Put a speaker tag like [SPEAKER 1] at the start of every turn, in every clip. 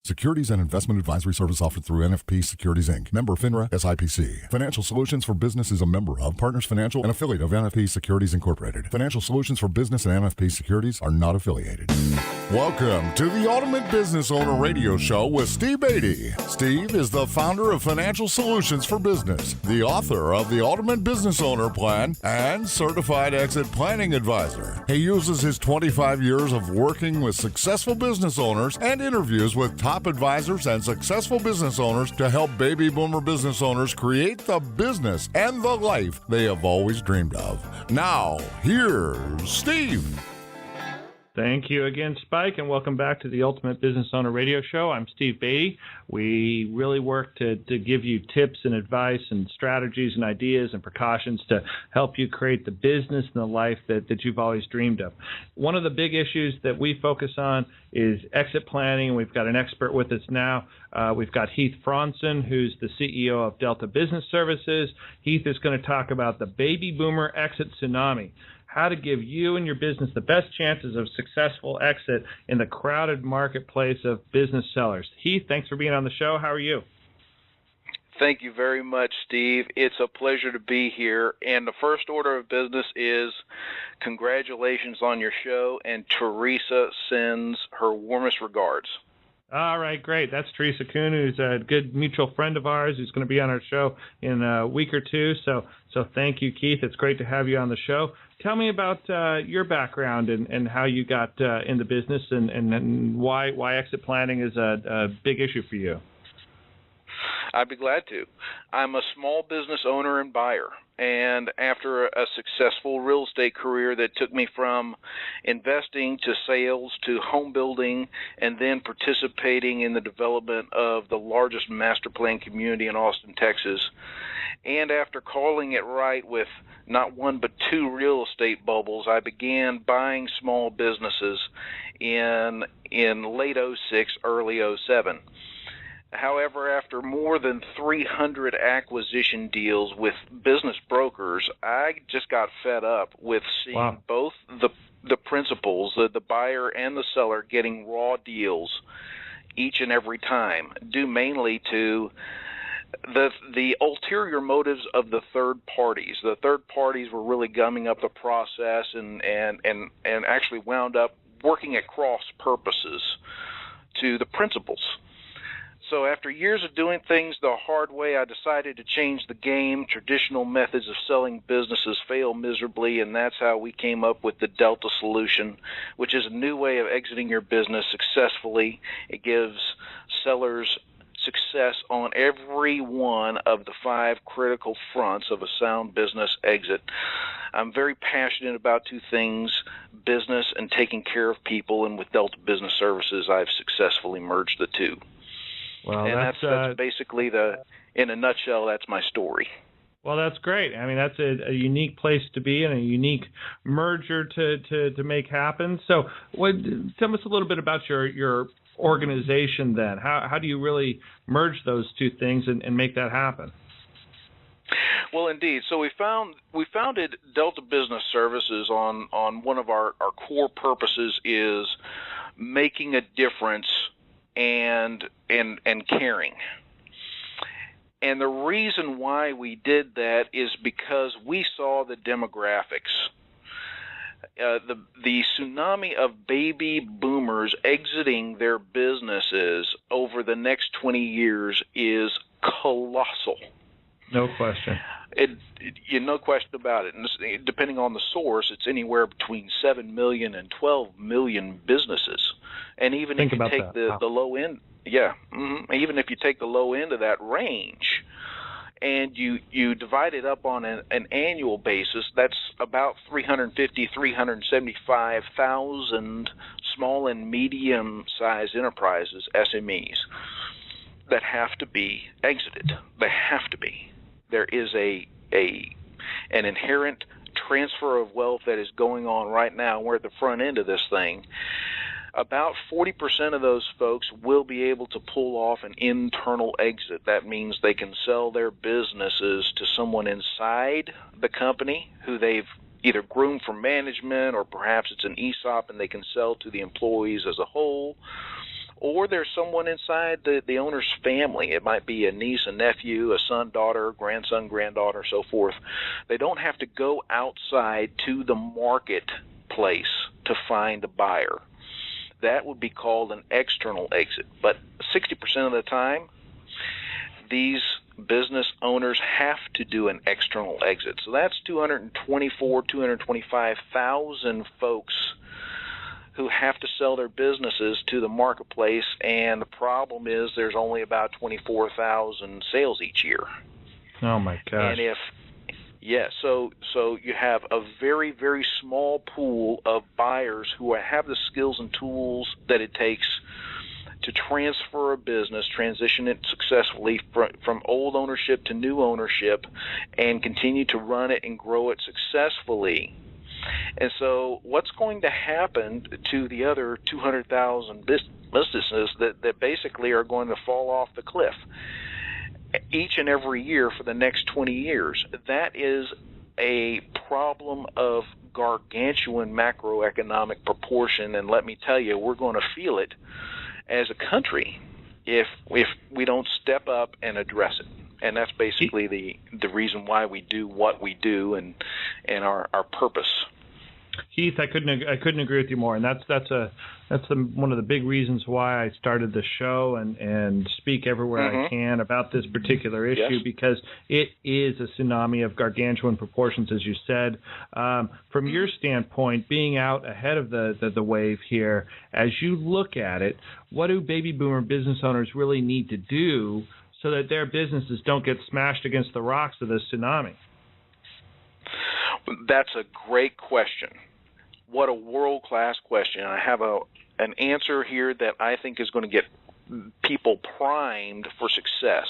[SPEAKER 1] Securities and investment advisory service offered through NFP Securities, Inc., member FINRA SIPC. Financial Solutions for Business is a member of Partners Financial and affiliate of NFP Securities, Incorporated. Financial Solutions for Business and NFP Securities are not affiliated. Welcome to the Ultimate Business Owner Radio Show with Steve Beatty. Steve is the founder of Financial Solutions for Business, the author of the Ultimate Business Owner Plan, and certified exit planning advisor. He uses his 25 years of working with successful business owners and interviews with top advisors and successful business owners to help baby boomer business owners create the business and the life they have always dreamed of. Now, here's Steve.
[SPEAKER 2] Thank you again, Spike, and welcome back to the Ultimate Business Owner Radio Show. I'm Steve Beatty. We really work to give you tips and advice and strategies and ideas and precautions to help you create the business and the life that you've always dreamed of. One of the big issues that we focus on is exit planning. We've got an expert with us now. We've got Heath Franzen, who's the CEO of Delta Business Services. Heath is going to talk about the baby boomer exit tsunami, how to give you and your business the best chances of successful exit in the crowded marketplace of business sellers. Heath, thanks for being on the show. How are you?
[SPEAKER 3] Thank you very much, Steve. It's a pleasure to be here. And the first order of business is congratulations on your show, and Teresa sends her warmest regards.
[SPEAKER 2] All right, great. That's Teresa Kuhn, who's a good mutual friend of ours, who's going to be on our show in a week or two. So thank you, Keith. It's great to have you on the show. Tell me about your background and how you got in the business and why exit planning is a big issue for you.
[SPEAKER 3] I'd be glad to. I'm a small business owner and buyer, and after a successful real estate career that took me from investing to sales to home building and then participating in the development of the largest master plan community in Austin, Texas, and after calling it right with not one but two real estate bubbles, I began buying small businesses in late 06, early 07. However, after more than 300 acquisition deals with business brokers, I just got fed up with seeing both the principals, the buyer and the seller, getting raw deals each and every time, due mainly to the ulterior motives of the third parties. The third parties were really gumming up the process and actually wound up working at cross purposes to the principals. So after years of doing things the hard way, I decided to change the game. Traditional methods of selling businesses fail miserably, and that's how we came up with the Delta solution, which is a new way of exiting your business successfully. It gives sellers success on every one of the 5 critical fronts of a sound business exit. I'm very passionate about two things, business and taking care of people, and with Delta Business Services, I've successfully merged the two.
[SPEAKER 2] Well,
[SPEAKER 3] and that's basically in a nutshell, that's my story.
[SPEAKER 2] Well, that's great. I mean, that's a unique place to be and a unique merger to make happen. So tell us a little bit about your organization then. How do you really merge those two things and make that happen?
[SPEAKER 3] Well, indeed. So we founded Delta Business Services on one of our core purposes is making a difference and caring. And the reason why we did that is because we saw the demographics. The tsunami of baby boomers exiting their businesses over the next 20 years is colossal.
[SPEAKER 2] No question.
[SPEAKER 3] No question about it. And depending on the source, it's anywhere between 7 million and 12 million businesses. And even if you take the low end, even if you take the low end of that range, and you divide it up on an annual basis, that's about 375,000 small and medium-sized enterprises, SMEs, that have to be exited. They have to be. There is an inherent transfer of wealth that is going on right now. We're at the front end of this thing. About 40% of those folks will be able to pull off an internal exit. That means they can sell their businesses to someone inside the company who they've either groomed for management, or perhaps it's an ESOP and they can sell to the employees as a whole, or there's someone inside the owner's family. It might be a niece, a nephew, a son, daughter, grandson, granddaughter, so forth. They don't have to go outside to the marketplace to find a buyer. That would be called an external exit. But 60% of the time, these business owners have to do an external exit. So that's 225,000 folks who have to sell their businesses to the marketplace, and the problem is there's only about 24,000 sales each year.
[SPEAKER 2] Oh my gosh.
[SPEAKER 3] And so you have a very, very small pool of buyers who have the skills and tools that it takes to transfer a business, transition it successfully from old ownership to new ownership, and continue to run it and grow it successfully. And so what's going to happen to the other 200,000 businesses that basically are going to fall off the cliff each and every year for the next 20 years? That is a problem of gargantuan macroeconomic proportion, and let me tell you, we're going to feel it as a country if we don't step up and address it. And that's basically the reason why we do what we do and our purpose.
[SPEAKER 2] Heath, I couldn't agree with you more, and that's one of the big reasons why I started the show and speak everywhere I can about this particular issue, because it is a tsunami of gargantuan proportions, as you said. From your standpoint, being out ahead of the wave here, as you look at it, what do baby boomer business owners really need to do so that their businesses don't get smashed against the rocks of this tsunami?
[SPEAKER 3] That's a great question. What a world-class question. I have an answer here that I think is going to get people primed for success.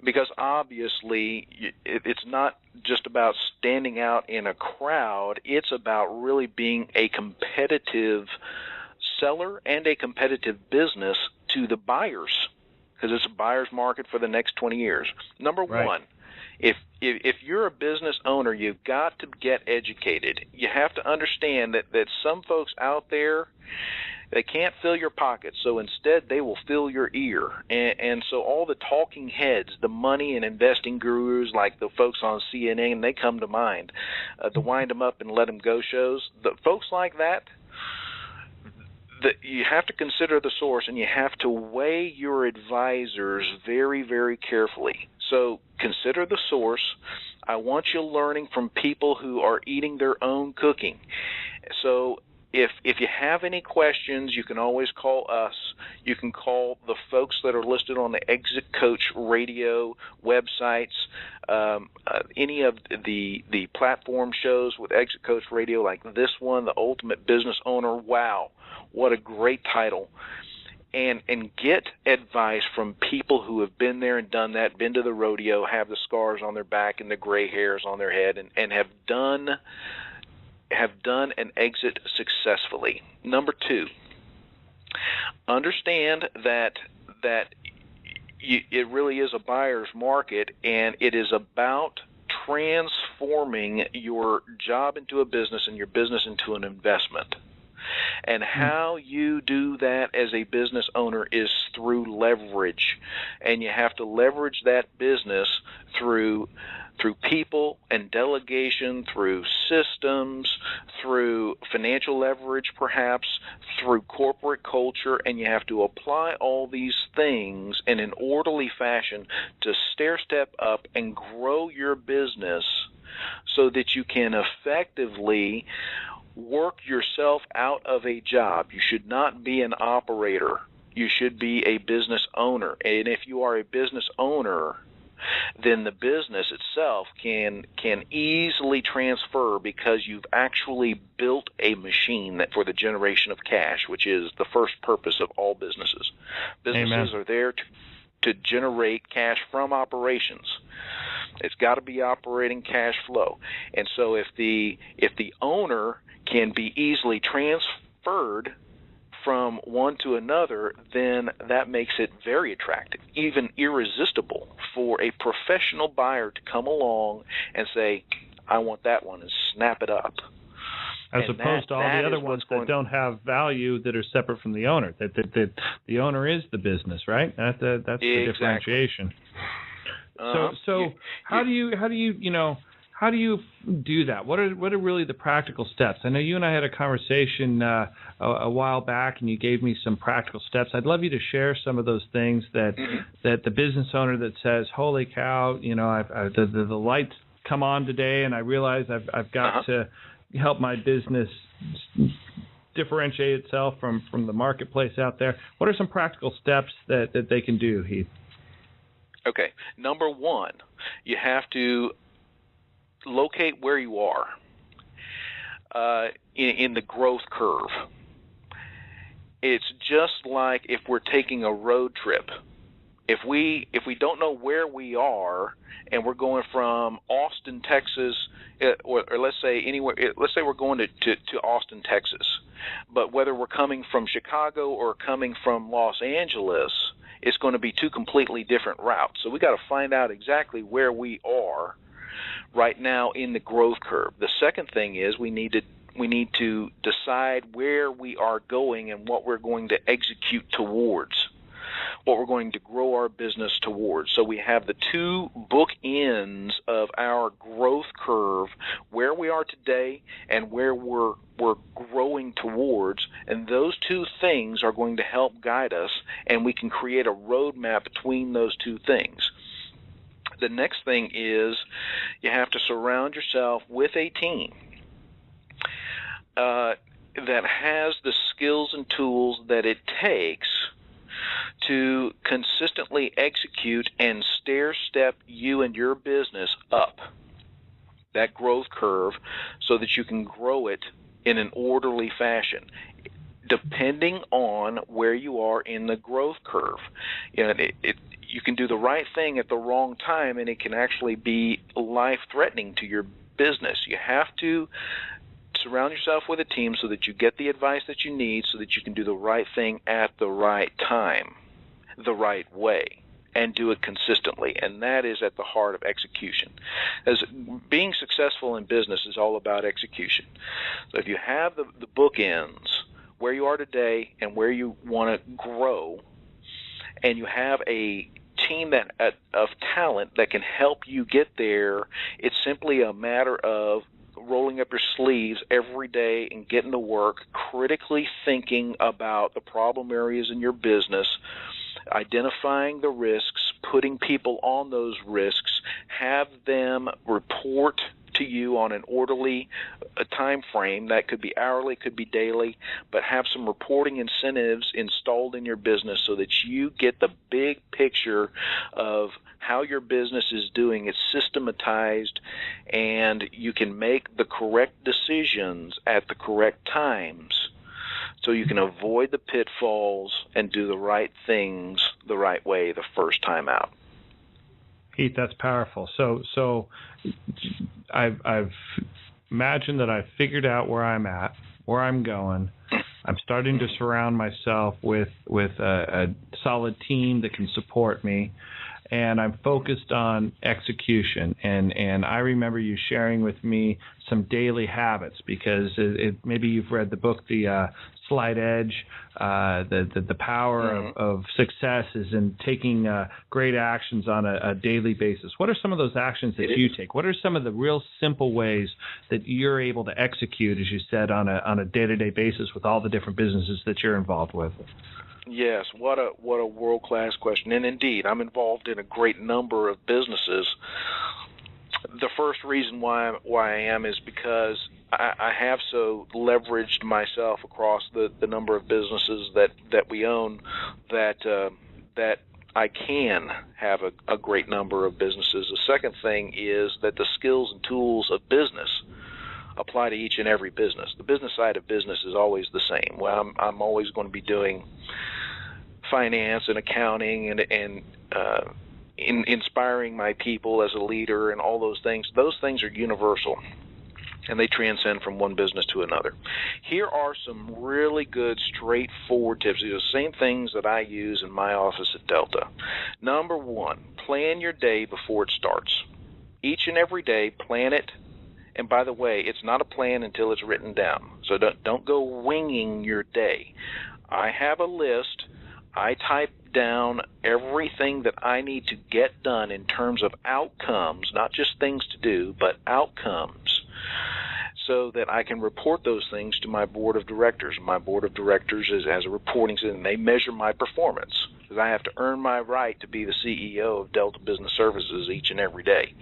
[SPEAKER 3] Because obviously it's not just about standing out in a crowd. It's about really being a competitive seller and a competitive business to the buyers, because it's a buyer's market for the next 20 years. Number one, if you're a business owner, you've got to get educated. You have to understand that some folks out there, they can't fill your pockets, so instead they will fill your ear. And so all the talking heads, the money and investing gurus like the folks on CNN, they come to mind. The wind them up and let them go shows, the folks like that, you have to consider the source, and you have to weigh your advisors very, very carefully. So consider the source. I want you learning from people who are eating their own cooking. So if you have any questions, you can always call us. You can call the folks that are listed on the Exit Coach radio websites, any of the platform shows with Exit Coach radio, like this one, The Ultimate Business Owner. Wow, what a great title. And get advice from people who have been there and done that, been to the rodeo, have the scars on their back and the gray hairs on their head, and have done an exit successfully. Number two, understand that it really is a buyer's market, and it is about transforming your job into a business and your business into an investment. And how you do that as a business owner is through leverage. And you have to leverage that business through people and delegation, through systems, through financial leverage perhaps, through corporate culture, and you have to apply all these things in an orderly fashion to stair-step up and grow your business so that you can effectively work yourself out of a job. You should not be an operator. You should be a business owner. And if you are a business owner, then the business itself can easily transfer, because you've actually built a machine that for the generation of cash, which is the first purpose of all businesses. Businesses are there to generate cash from operations. It's got to be operating cash flow. And so if the owner can be easily transferred from one to another, then that makes it very attractive, even irresistible, for a professional buyer to come along and say, I want that one, and snap it up.
[SPEAKER 2] As
[SPEAKER 3] And
[SPEAKER 2] opposed to all the other
[SPEAKER 3] is
[SPEAKER 2] ones
[SPEAKER 3] what's
[SPEAKER 2] that don't have value, that are separate from the owner. That the owner is the business, right? That's the
[SPEAKER 3] Exactly.
[SPEAKER 2] differentiation.
[SPEAKER 3] Uh-huh.
[SPEAKER 2] How do you do that? What are really the practical steps? I know you and I had a conversation a while back, and you gave me some practical steps. I'd love you to share some of those things that the business owner that says, "Holy cow, the lights come on today, and I realize I've got to help my business differentiate itself from the marketplace out there." What are some practical steps that they can do, Heath?
[SPEAKER 3] Okay. Number one, you have to locate where you are in the growth curve. It's just like if we're taking a road trip. If we don't know where we are, and we're going from Austin, Texas, or let's say anywhere, let's say we're going to Austin, Texas, but whether we're coming from Chicago or coming from Los Angeles, it's going to be two completely different routes. So we got to find out exactly where we are right now in the growth curve. The second thing is we need to decide where we are going and what we're going to execute towards, what we're going to grow our business towards. So we have the two bookends of our growth curve, where we are today and where we're growing towards, and those two things are going to help guide us, and we can create a roadmap between those two things. The next thing is you have to surround yourself with a team that has the skills and tools that it takes to consistently execute and stair-step you and your business up that growth curve so that you can grow it in an orderly fashion, depending on where you are in the growth curve. You can do the right thing at the wrong time, and it can actually be life-threatening to your business. You have to surround yourself with a team so that you get the advice that you need so that you can do the right thing at the right time, the right way, and do it consistently. And that is at the heart of execution. As being successful in business is all about execution. So if you have the bookends, where you are today and where you want to grow, and you have a team of talent that can help you get there, it's simply a matter of rolling up your sleeves every day and getting to work, critically thinking about the problem areas in your business, identifying the risks, putting people on those risks, have them report to you on an orderly time frame. That could be hourly, could be daily, but have some reporting incentives installed in your business so that you get the big picture of how your business is doing. It's systematized, and you can make the correct decisions at the correct times so you can avoid the pitfalls and do the right things the right way the first time out.
[SPEAKER 2] Heath, that's powerful. So I've imagined that I've figured out where I'm at, where I'm going. I'm starting to surround myself with a solid team that can support me, and I'm focused on execution. And I remember you sharing with me some daily habits, because maybe you've read the book, The Slight Edge. The power of success is in taking great actions on a daily basis. What are some of those actions that you take? What are some of the real simple ways that you're able to execute, as you said, on a day-to-day basis with all the different businesses that you're involved with?
[SPEAKER 3] Yes, what a world-class question. And indeed, I'm involved in a great number of businesses. The first reason why I am is because I have so leveraged myself across the number of businesses that we own that I can have a great number of businesses. The second thing is that the skills and tools of business apply to each and every business. The business side of business is always the same. Well, I'm always going to be doing finance and accounting and inspiring my people as a leader and all those things. Those things are universal, and they transcend from one business to another. Here are some really good, straightforward tips. These are the same things that I use in my office at Delta. Number one, plan your day before it starts. Each and every day, plan it And by the way, it's not a plan until it's written down. So don't go winging your day. I have a list. I type down everything that I need to get done in terms of outcomes, not just things to do, but outcomes, so that I can report those things to my board of directors. My board of directors has a reporting system, and they measure my performance, because I have to earn my right to be the CEO of Delta Business Services each and every day.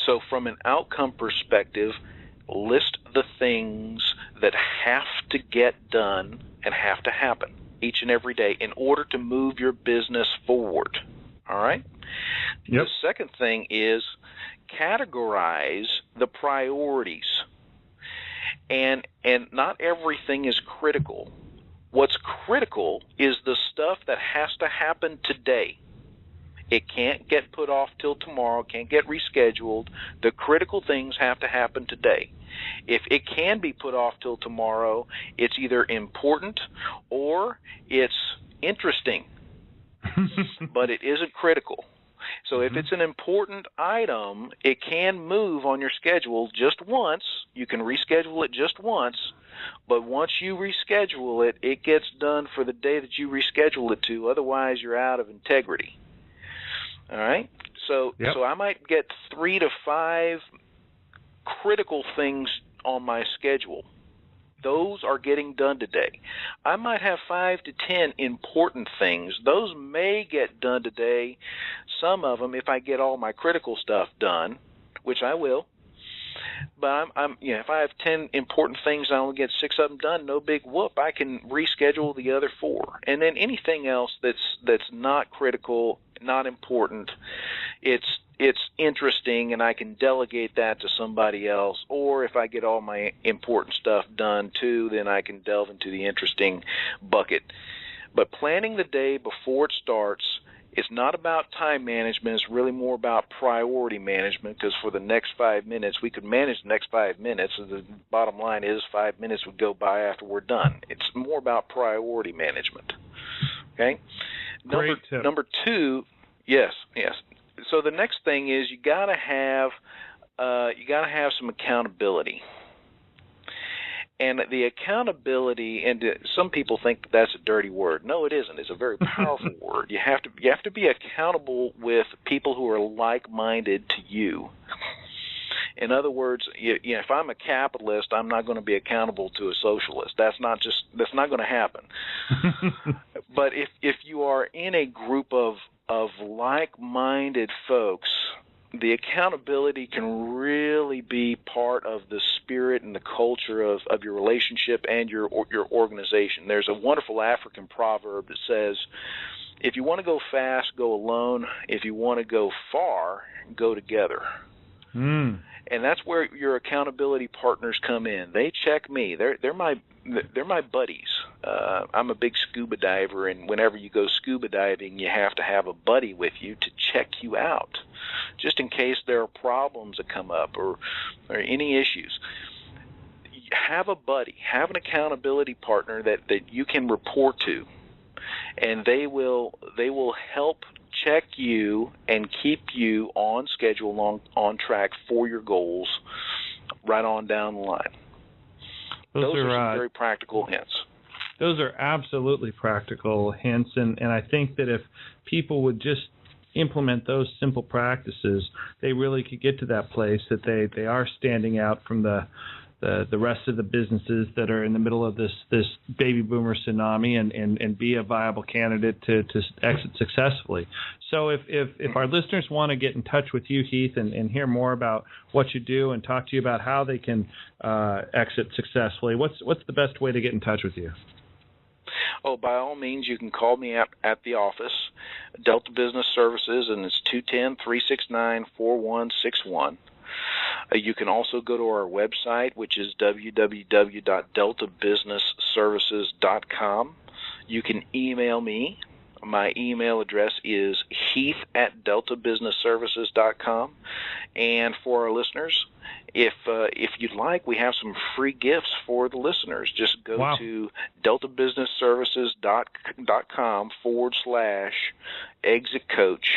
[SPEAKER 3] So from an outcome perspective, list the things that have to get done and have to happen each and every day in order to move your business forward. All right?
[SPEAKER 2] Yep.
[SPEAKER 3] The second thing is categorize the priorities. And not everything is critical. What's critical is the stuff that has to happen today. It can't get put off till tomorrow, can't get rescheduled. The critical things have to happen today. If it can be put off till tomorrow, it's either important or it's interesting, but it isn't critical. So if it's an important item, it can move on your schedule just once. You can reschedule it just once, but once you reschedule it, it gets done for the day that you reschedule it to. Otherwise, you're out of integrity. All right? So I might get 3 to 5 critical things on my schedule. Those are getting done today. I might have 5 to 10 important things. Those may get done today. Some of them, if I get all my critical stuff done, which I will. But if I have 10 important things, I only get 6 of them done. No big whoop. I can reschedule the other 4. And then anything else that's not critical, not important, it's interesting, and I can delegate that to somebody else. Or if I get all my important stuff done too, then I can delve into the interesting bucket. But planning the day before it starts, it's not about time management. It's really more about priority management, because for the next 5 minutes, we could manage the next 5 minutes. The bottom line is 5 minutes would go by after we're done. It's more about priority management. Okay?
[SPEAKER 2] Great tip.
[SPEAKER 3] Number 2, yes. So the next thing is you gotta have some accountability. And the accountability, and some people think that's a dirty word. No, it isn't. It's a very powerful word. You have to be accountable with people who are like-minded to you. In other words, if I'm a capitalist, I'm not going to be accountable to a socialist. That's not going to happen. But if you are in a group of like-minded folks, the accountability can really be part of the spirit and the culture of your relationship and your organization. There's a wonderful African proverb that says, if you want to go fast, go alone. If you want to go far, go together. And that's where your accountability partners come in. They check me. They're my buddies. I'm a big scuba diver, and whenever you go scuba diving, you have to have a buddy with you to check you out, just in case there are problems that come up or any issues. Have a buddy, have an accountability partner that you can report to, and they will help check you and keep you on schedule, on track for your goals right on down the line. Those are some very practical hints.
[SPEAKER 2] Those are absolutely practical hints, and I think that if people would just implement those simple practices, they really could get to that place that they are standing out from the rest of the businesses that are in the middle of this baby boomer tsunami and be a viable candidate to exit successfully. So if our listeners want to get in touch with you, Heath, and hear more about what you do and talk to you about how they can exit successfully, what's the best way to get in touch with you?
[SPEAKER 3] Oh, by all means, you can call me at the office, Delta Business Services, and it's 210-369-4161. You can also go to our website, which is www.deltabusinessservices.com. You can email me. My email address is heath@deltabusinessservices.com. And for our listeners, if you'd like, we have some free gifts for the listeners. Just go to deltabusinessservices.com /exit coach,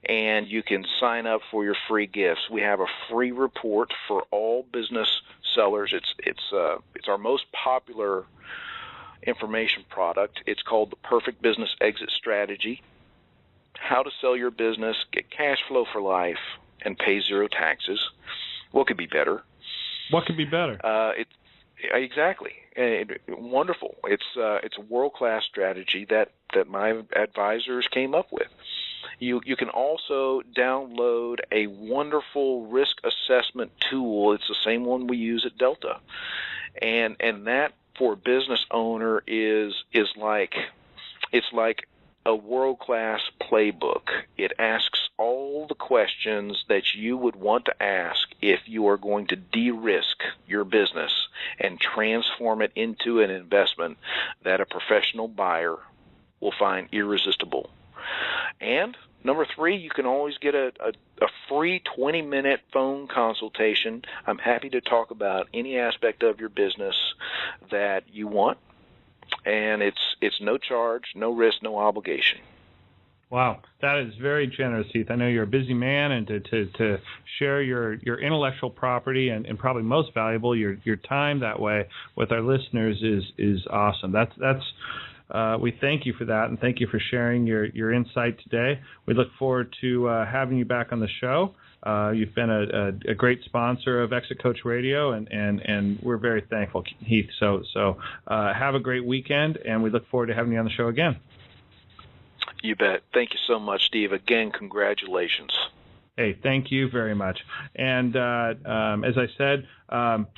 [SPEAKER 3] and you can sign up for your free gifts. We have a free report for all business sellers. It's our most popular information product. It's called the Perfect Business Exit Strategy: How to Sell Your Business, Get Cash Flow for Life, and Pay Zero Taxes. What could be better?
[SPEAKER 2] What could be better?
[SPEAKER 3] Exactly. Wonderful. It's a world-class strategy that my advisors came up with. You can also download a wonderful risk assessment tool. It's the same one we use at Delta, and that for a business owner is like a world-class playbook. It asks all the questions that you would want to ask if you are going to de-risk your business and transform it into an investment that a professional buyer will find irresistible. And number 3, you can always get a free 20-minute phone consultation. I'm happy to talk about any aspect of your business that you want, and it's no charge, no risk, no obligation.
[SPEAKER 2] Wow, that is very generous, Heath. I know you're a busy man, and to share your intellectual property and probably most valuable, your time that way with our listeners is awesome. We thank you for that, and thank you for sharing your insight today. We look forward to having you back on the show. You've been a great sponsor of Exit Coach Radio, and we're very thankful, Heath. So have a great weekend, and we look forward to having you on the show again.
[SPEAKER 3] You bet. Thank you so much, Steve. Again, congratulations.
[SPEAKER 2] Hey, thank you very much. And as I said,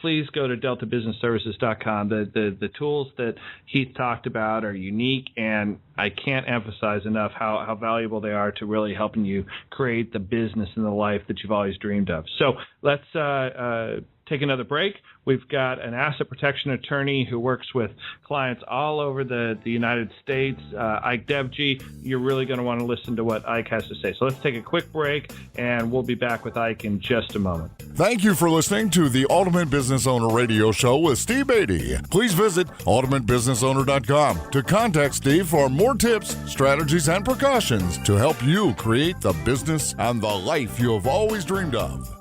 [SPEAKER 2] please go to deltabusinessservices.com. The tools that Heath talked about are unique, and I can't emphasize enough how valuable they are to really helping you create the business and the life that you've always dreamed of. So let's take another break. We've got an asset protection attorney who works with clients all over the United States, Ike Devji. You're really going to want to listen to what Ike has to say. So let's take a quick break, and we'll be back with Ike in just a moment.
[SPEAKER 1] Thank you for listening to the Ultimate Business Owner Radio Show with Steve Beatty. Please visit ultimatebusinessowner.com to contact Steve for more tips, strategies, and precautions to help you create the business and the life you have always dreamed of.